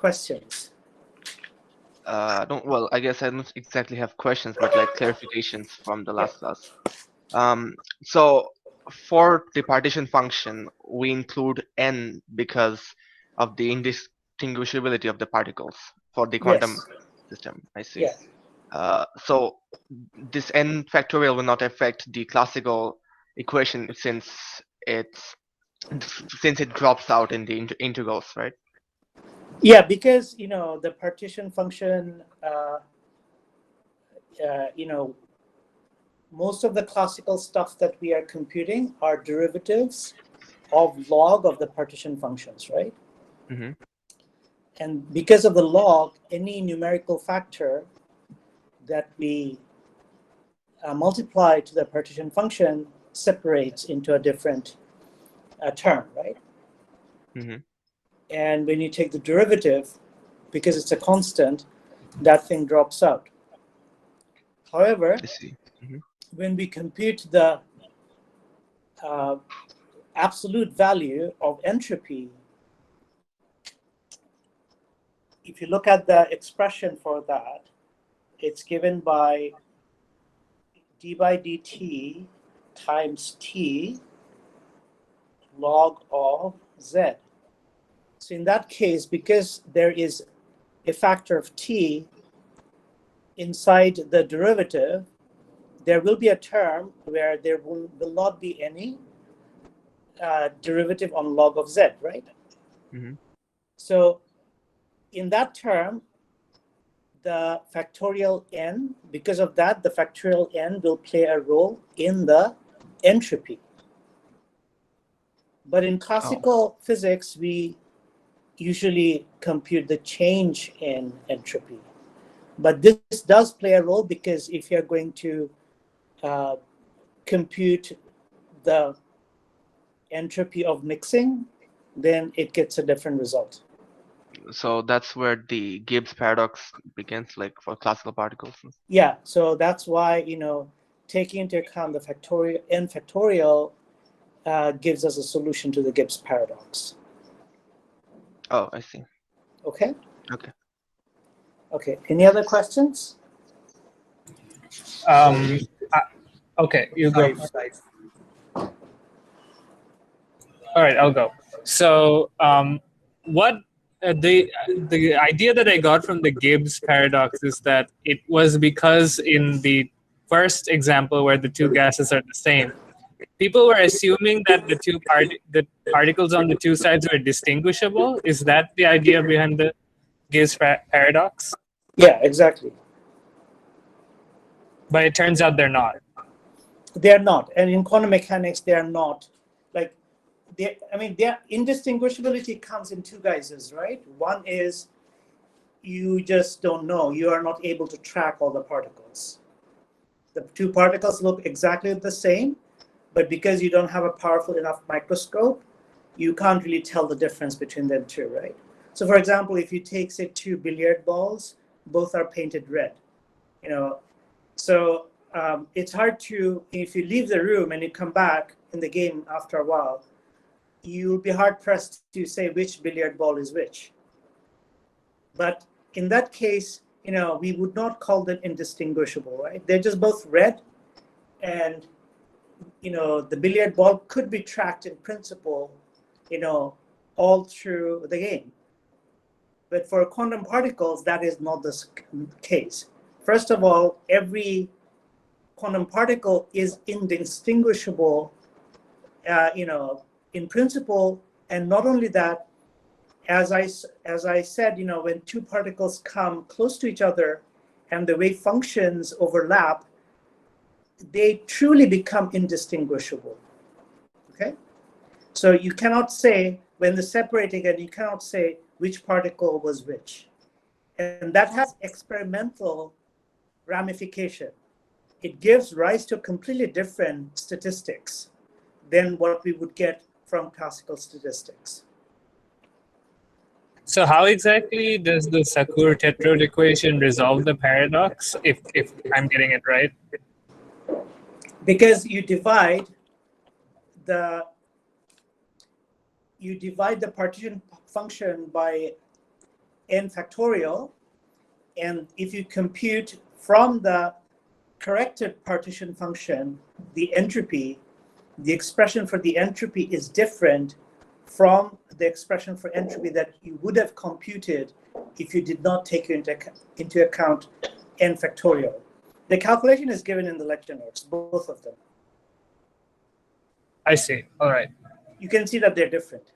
questions? Well, I guess I don't exactly have questions, but like clarifications from the Yeah. last class. So for the partition function, we include n because of the indistinguishability of the particles for the quantum Yes. system. I see. Yeah. So this n factorial will not affect the classical equation it's since it drops out in the integrals, right? Yeah, because the partition function, most of the classical stuff that we are computing are derivatives of log of the partition functions, right? Mm-hmm. And because of the log, any numerical factor that we multiply to the partition function separates into a different term, right? Mm-hmm. And when you take the derivative, because it's a constant, that thing drops out. However, I see. Mm-hmm. when we compute the absolute value of entropy, if you look at the expression for that, it's given by d by dt times t log of z. So in that case, because there is a factor of t inside the derivative, there will be a term where there will not be any derivative on log of z, right? Mm-hmm. So in that term, the factorial n, because of that, the factorial n will play a role in the entropy. But in classical physics, we usually compute the change in entropy. But this does play a role because if you're going to compute the entropy of mixing, then it gets a different result. So that's where the Gibbs paradox begins, like for classical particles. Yeah, so that's why, taking into account the factorial n factorial gives us a solution to the Gibbs paradox. Oh, I see. Okay? Okay. Okay, any other questions? Um, okay, you go. All right, I'll go. So, what the idea that I got from the Gibbs paradox is that it was because in the first example where the two gases are the same, people were assuming that the particles on the two sides were distinguishable. Is that the idea behind the Gibbs paradox? Yeah, exactly. But it turns out they're not. They're not. And in quantum mechanics, they are not. Like, their indistinguishability comes in two guises, right? One is you just don't know. You are not able to track all the particles. The two particles look exactly the same, but because you don't have a powerful enough microscope, you can't really tell the difference between them two, right? So for example, if you take, say, two billiard balls, both are painted red, so it's hard to, if you leave the room and you come back in the game after a while, you'll be hard pressed to say which billiard ball is which. But in that case, we would not call them indistinguishable, right? They're just both red, and the billiard ball could be tracked in principle, all through the game. But for quantum particles, that is not the case. First of all, every quantum particle is indistinguishable, in principle, and not only that, as I said, when two particles come close to each other and the wave functions overlap, they truly become indistinguishable. Okay, so you cannot say when they're separating, and you cannot say which particle was which, and that has experimental ramification. It gives rise to completely different statistics than what we would get from classical statistics. So how exactly does the Sakura Tetrad equation resolve the paradox, if I'm getting it right? Because you divide the partition function by n factorial, and if you compute from the corrected partition function the entropy, the expression for the entropy is different from the expression for entropy that you would have computed if you did not take into account n factorial. The calculation is given in the lecture notes, both of them. I see. All right. You can see that they're different.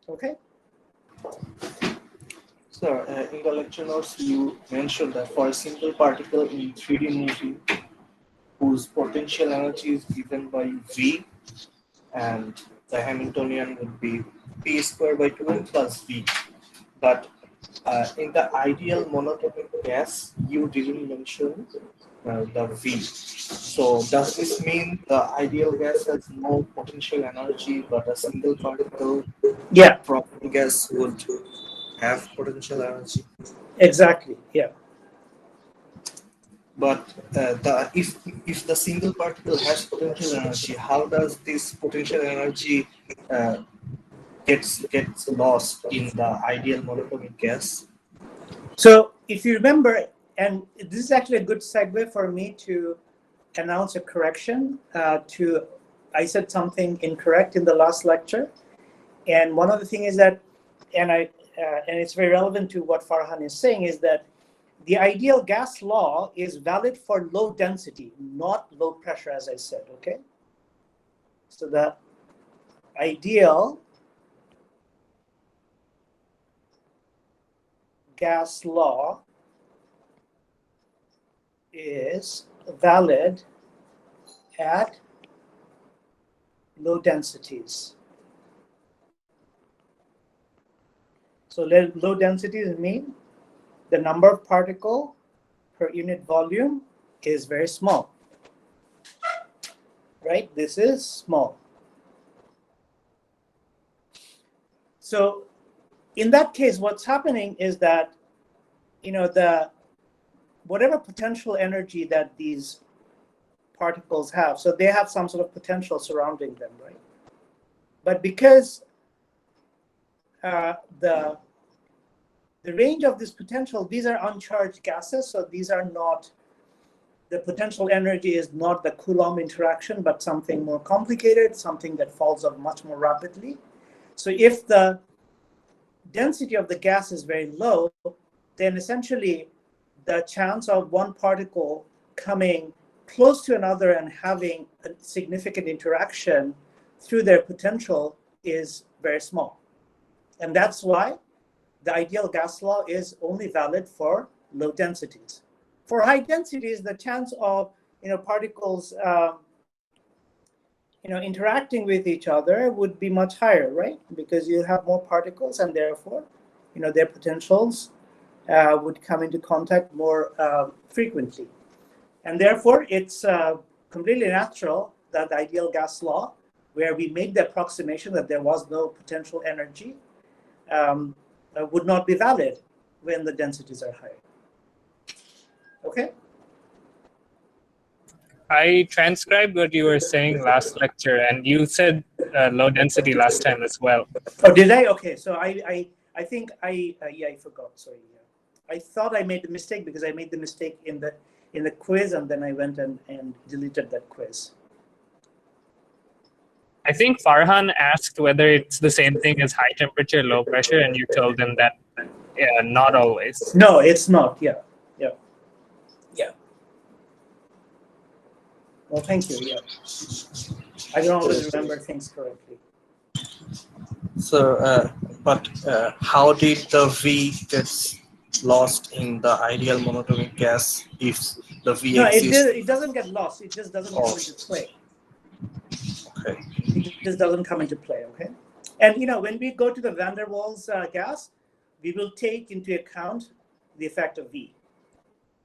Okay? Sir, in the lecture notes, you mentioned that for a single particle in 3D movie whose potential energy is given by V, and the Hamiltonian would be P squared by 2n plus V. But in the ideal monatomic gas, you didn't mention the V. So does this mean the ideal gas has no potential energy, but a single particle from gas would have potential energy? Exactly, yeah. But if the single particle has potential energy, how does this potential energy gets lost in the ideal monatomic gas? So if you remember, and this is actually a good segue for me to announce a correction I said something incorrect in the last lecture. And one of the things is that, and it's very relevant to what Farhan is saying, is that the ideal gas law is valid for low density, not low pressure, as I said, okay? So the ideal gas law is valid at low densities. So low densities mean the number of particle per unit volume is very small, right? This is small. So in that case, what's happening is that, whatever potential energy that these particles have, so they have some sort of potential surrounding them, right? But because the range of this potential, these are uncharged gases, so these are not, the potential energy is not the Coulomb interaction, but something more complicated, something that falls off much more rapidly. So if the density of the gas is very low, then essentially the chance of one particle coming close to another and having a significant interaction through their potential is very small. And that's why the ideal gas law is only valid for low densities. For high densities, the chance of particles interacting with each other would be much higher, right? Because you have more particles, and therefore, their potentials would come into contact more frequently. And therefore, it's completely natural that the ideal gas law, where we made the approximation that there was no potential energy, would not be valid when the densities are high. Okay? I transcribed what you were saying last lecture, and you said low density last time as well. Oh, did I? Okay, so I think I forgot. Sorry. Yeah. I thought I made the mistake because I made the mistake in the quiz, and then I went and deleted that quiz. I think Farhan asked whether it's the same thing as high temperature, low pressure, and you told him that not always. No, it's not. Yeah. Well, thank you. Yeah. I don't always remember things correctly. So, but how did the V gets lost in the ideal monatomic gas if the V exists? It doesn't get lost. It just doesn't come into play. Okay. It just doesn't come into play, okay? And, when we go to the van der Waals gas, we will take into account the effect of V.